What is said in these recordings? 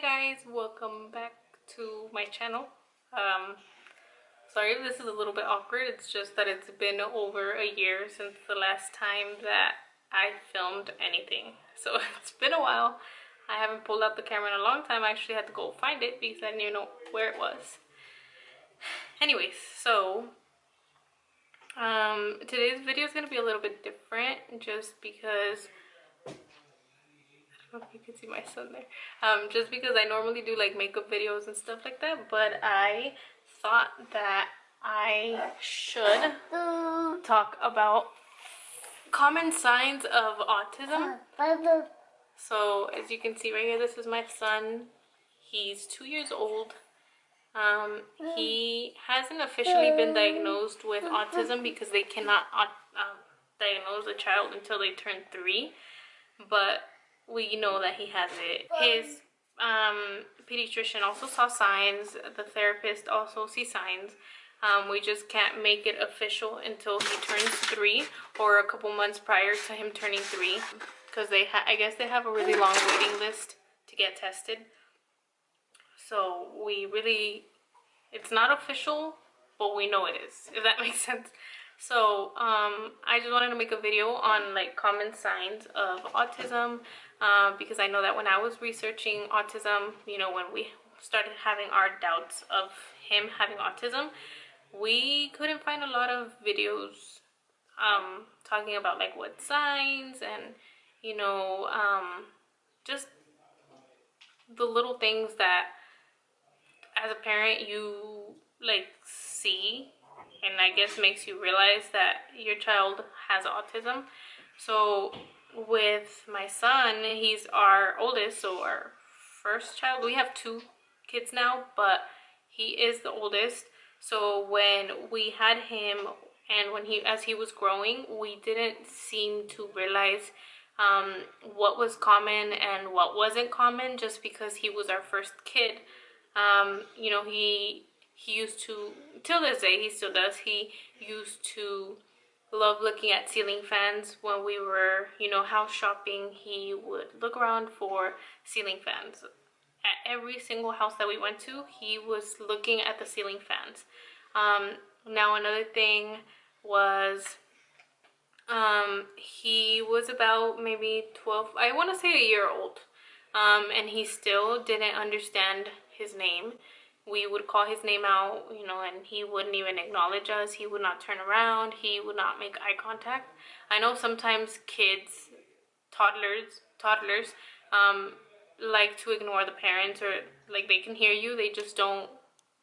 Hi guys, welcome back to my channel. Sorry if this is a little bit awkward. It's just that it's been over a year since the last time that I filmed anything. So it's been a while. I haven't pulled out the camera in a long time. I actually had to go find it because I didn't even know where it was. Anyways, so today's video is going to be a little bit different just because I don't know if you can see my son there. Just because I normally do like makeup videos and stuff like that, but I thought that I should talk about common signs of autism. So as you can see right here, this is my son. He's 2 years old. He hasn't officially been diagnosed with autism because they cannot diagnose a child until they turn 3, but we know that he has it. His pediatrician also saw signs. The therapist also sees signs. We just can't make it official until he turns 3 or a couple months prior to him turning 3, because I guess they have a really long waiting list to get tested. So it's not official, but we know it is, if that makes sense. So I just wanted to make a video on like common signs of autism, because I know that when I was researching autism, you know, when we started having our doubts of him having autism, we couldn't find a lot of videos talking about like what signs and, you know, just the little things that as a parent you like see and I guess makes you realize that your child has autism. So with my son, he's our oldest, so our first child. We have 2 kids now, but he is the oldest. So when we had him and as he was growing, we didn't seem to realize what was common and what wasn't common, just because he was our first kid. You know, he used to, till this day he still does, he used to love looking at ceiling fans. When we were, you know, house shopping, he would look around for ceiling fans. At every single house that we went to, he was looking at the ceiling fans. Now another thing was, he was about maybe 12, I want to say a year old, and he still didn't understand his name. We would call his name out, you know, and he wouldn't even acknowledge us. He would not turn around. He would not make eye contact. I know sometimes kids, toddlers, like to ignore the parents, or like they can hear you, they just don't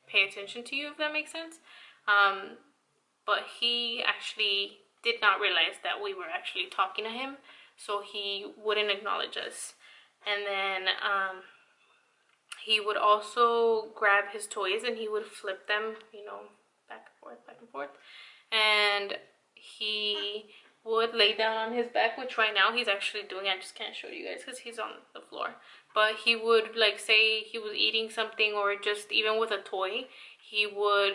pay attention to you, if that makes sense. But he actually did not realize that we were actually talking to him, so he wouldn't acknowledge us. And then he would also grab his toys and he would flip them, you know, back and forth. And he would lay down on his back, which right now he's actually doing. I just can't show you guys because he's on the floor. But he would, like, say he was eating something, or just even with a toy, he would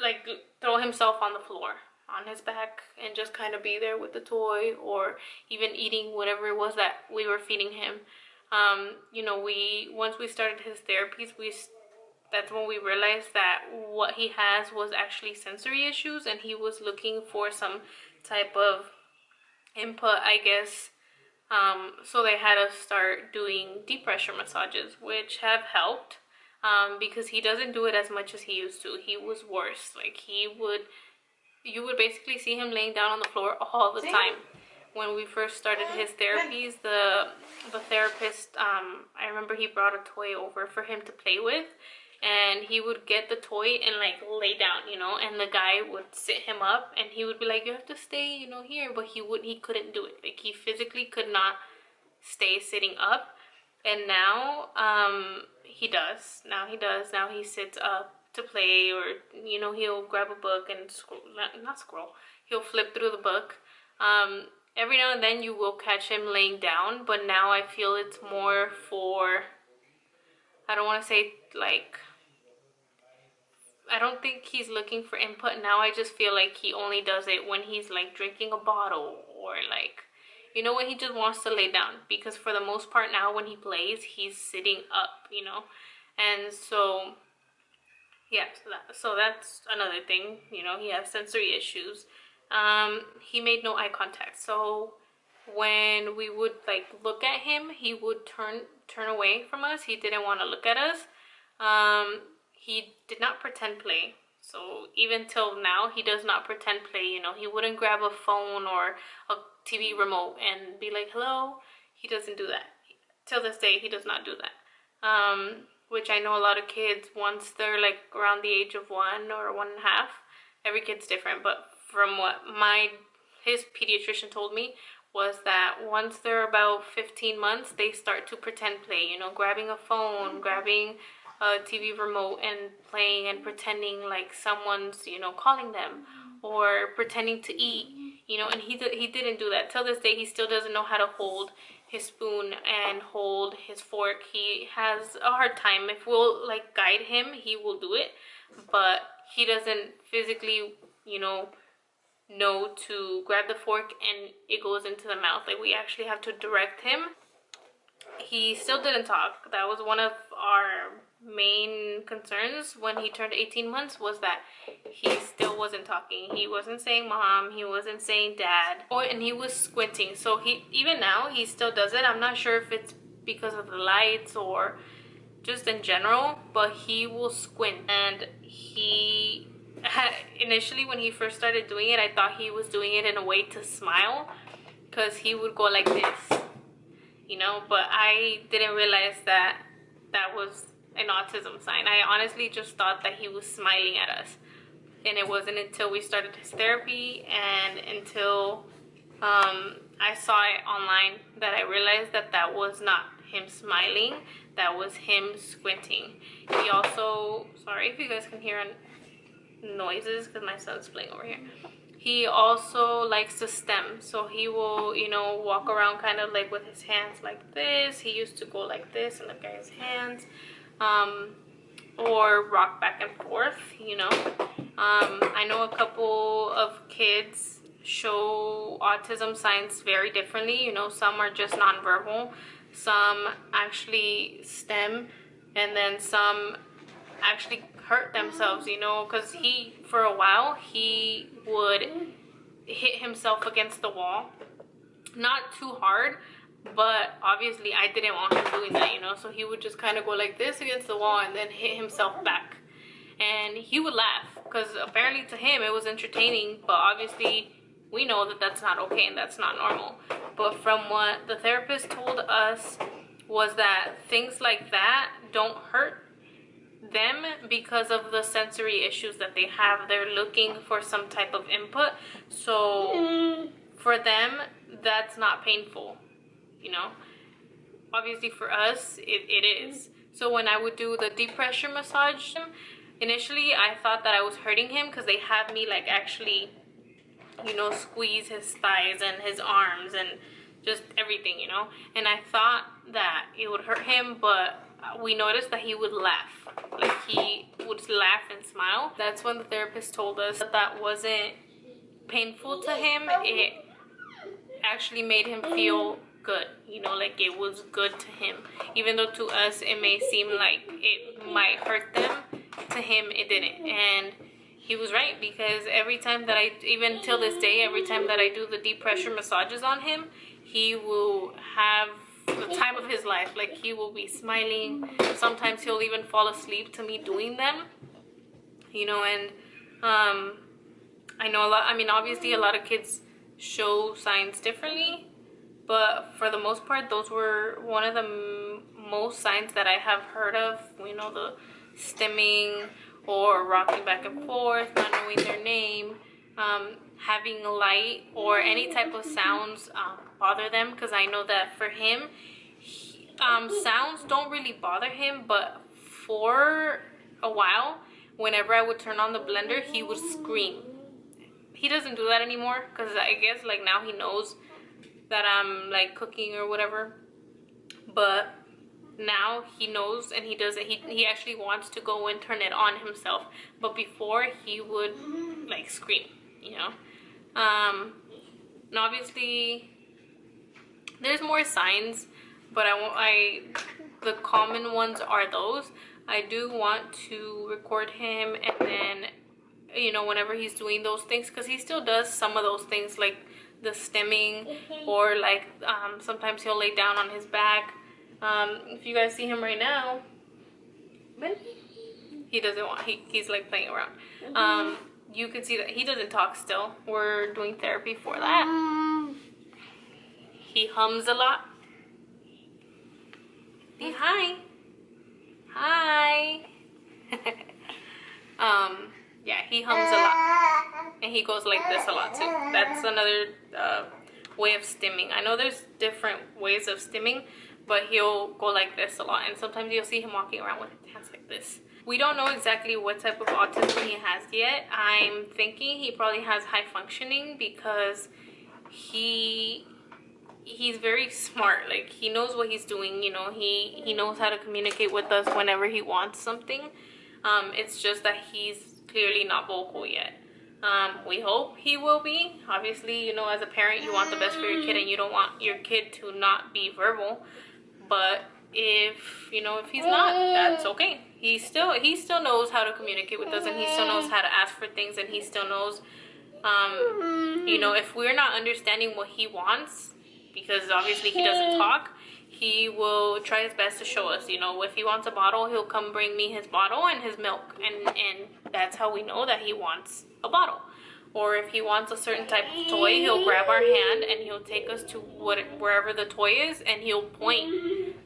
like throw himself on the floor on his back and just kind of be there with the toy, or even eating whatever it was that we were feeding him. You know, once we started his therapies, that's when we realized that what he has was actually sensory issues, and he was looking for some type of input, I guess. So they had us start doing deep pressure massages, which have helped, because he doesn't do it as much as he used to. He was worse. Like, you would basically see him laying down on the floor all the time. When we first started his therapies, the therapist, I remember he brought a toy over for him to play with, and he would get the toy and like lay down, you know, and the guy would sit him up and he would be like, you have to stay, you know, here, but he couldn't do it. Like, he physically could not stay sitting up. And now he does. Now he sits up to play, or, you know, he'll grab a book and he'll flip through the book. Every now and then you will catch him laying down, but now I feel it's more for, I don't want to say like, I don't think he's looking for input. Now I just feel like he only does it when he's like drinking a bottle, or like you know what, he just wants to lay down, because for the most part now when he plays, he's sitting up, you know. And so yeah, so that's another thing, you know, he has sensory issues. He made no eye contact, so when we would like look at him, he would turn away from us. He didn't want to look at us. He did not pretend play. So even till now, he does not pretend play. You know, he wouldn't grab a phone or a TV remote and be like, hello. He doesn't do that. Till this day, he does not do that. Which I know a lot of kids, once they're like around the age of 1 or 1.5, every kid's different. But from what his pediatrician told me, was that once they're about 15 months, they start to pretend play, you know, grabbing a phone, grabbing a TV remote and playing and pretending like someone's, you know, calling them, or pretending to eat, you know. And he didn't do that. Till this day, he still doesn't know how to hold his spoon and hold his fork. He has a hard time. If we'll like guide him, he will do it, but he doesn't physically, you know to grab the fork and it goes into the mouth. Like, we actually have to direct him. He still didn't talk. That was one of our main concerns when he turned 18 months, was that he still wasn't talking. He wasn't saying mom, he wasn't saying dad, and he was squinting. So even now he still does it. I'm not sure if it's because of the lights or just in general, but he will squint. And initially when he first started doing it, I thought he was doing it in a way to smile, because he would go like this, you know, but I didn't realize that that was an autism sign. I honestly just thought that he was smiling at us, and it wasn't until we started his therapy and until I saw it online that I realized that that was not him smiling, that was him squinting. He also, sorry if you guys can hear noises because my son's playing over here. He also likes to stem, so he will, you know, walk around kind of like with his hands like this. He used to go like this and look at his hands, or rock back and forth, you know. I know a couple of kids show autism signs very differently, you know. Some are just nonverbal, some actually stem, and then some actually hurt themselves, you know, because for a while he would hit himself against the wall, not too hard, but obviously I didn't want him doing that, you know. So he would just kind of go like this against the wall and then hit himself back, and he would laugh because apparently to him it was entertaining, but obviously we know that that's not okay and that's not normal. But from what the therapist told us was that things like that don't hurt them because of the sensory issues that they have. They're looking for some type of input, so for them that's not painful, you know. Obviously for us it is. So when I would do the deep pressure massage, initially I thought that I was hurting him because they have me like actually, you know, squeeze his thighs and his arms and just everything, you know. And I thought that it would hurt him, but we noticed that he would laugh. Like, he would laugh and smile. That's when the therapist told us that that wasn't painful to him. It actually made him feel good, you know, like it was good to him. Even though to us it may seem like it might hurt them, to him it didn't. And he was right, because every time that even till this day, every time that I do the deep pressure massages on him, he will have the time of his life. Like, he will be smiling. Sometimes he'll even fall asleep to me doing them, you know. And I know obviously a lot of kids show signs differently, but for the most part those were one of the most signs that I have heard of, you know, the stimming or rocking back and forth, not knowing their name, having light or any type of sounds bother them. Because I know that for him, sounds don't really bother him, but for a while, whenever I would turn on the blender, he would scream. He doesn't do that anymore, because I guess like now he knows that I'm like cooking or whatever, but now he knows and he does it. He actually wants to go and turn it on himself, but before he would like scream, you know. And obviously There's more signs, but the common ones are those. I do want to record him, and then, you know, whenever he's doing those things, because he still does some of those things, like the stimming, or like sometimes he'll lay down on his back. If you guys see him right now, he doesn't want, he's like playing around. You can see that he doesn't talk still. We're doing therapy for that. He hums a lot. Be hi. Hi. Yeah, he hums a lot. And he goes like this a lot too. That's another way of stimming. I know there's different ways of stimming, but he'll go like this a lot. And sometimes you'll see him walking around with his hands like this. We don't know exactly what type of autism he has yet. I'm thinking he probably has high functioning, because he's very smart. Like, he knows what he's doing, you know. He knows how to communicate with us whenever he wants something. It's just that he's clearly not vocal yet. We hope he will be. Obviously, you know, as a parent, you want the best for your kid, and you don't want your kid to not be verbal. But if, you know, if he's not, that's okay. He still knows how to communicate with us, and he still knows how to ask for things, and he still knows, you know, if we're not understanding what he wants, because obviously he doesn't talk, he will try his best to show us. You know, if he wants a bottle, he'll come bring me his bottle and his milk, and that's how we know that he wants a bottle. Or if he wants a certain type of toy, he'll grab our hand and he'll take us to wherever the toy is, and he'll point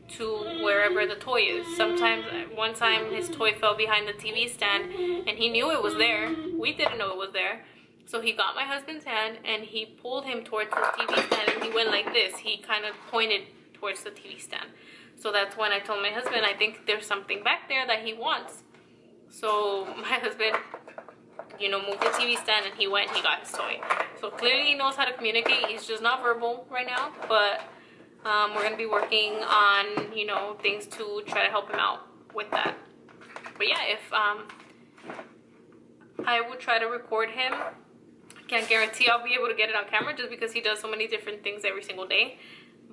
to wherever the toy is. Sometimes, one time his toy fell behind the TV stand, and he knew it was there. We didn't know it was there. So he got my husband's hand and he pulled him towards the TV stand, and he went like this. He kind of pointed towards the TV stand. So that's when I told my husband, I think there's something back there that he wants. So my husband, you know, moved the TV stand, and he went and he got his toy. So clearly he knows how to communicate. He's just not verbal right now, but we're going to be working on, you know, things to try to help him out with that. But yeah, if I will try to record him. Can't guarantee I'll be able to get it on camera, just because he does so many different things every single day.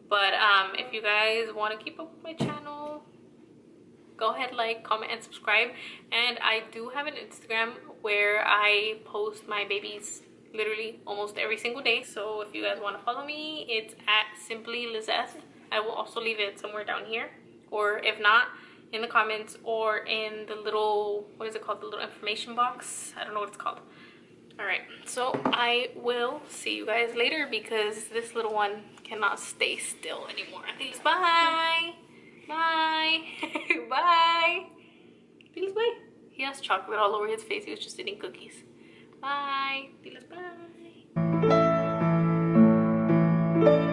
But if you guys want to keep up with my channel, go ahead, like, comment, and subscribe. And I do have an Instagram where I post my babies literally almost every single day. So if you guys want to follow me, it's at Simply Lizeth. I will also leave it somewhere down here, or if not, in the comments, or in the little, what is it called, the little information box. I don't know what it's called. All right, so I will see you guys later, because this little one cannot stay still anymore. Please, bye. Bye. Bye. Please, bye. He has chocolate all over his face. He was just eating cookies. Bye. Please, bye.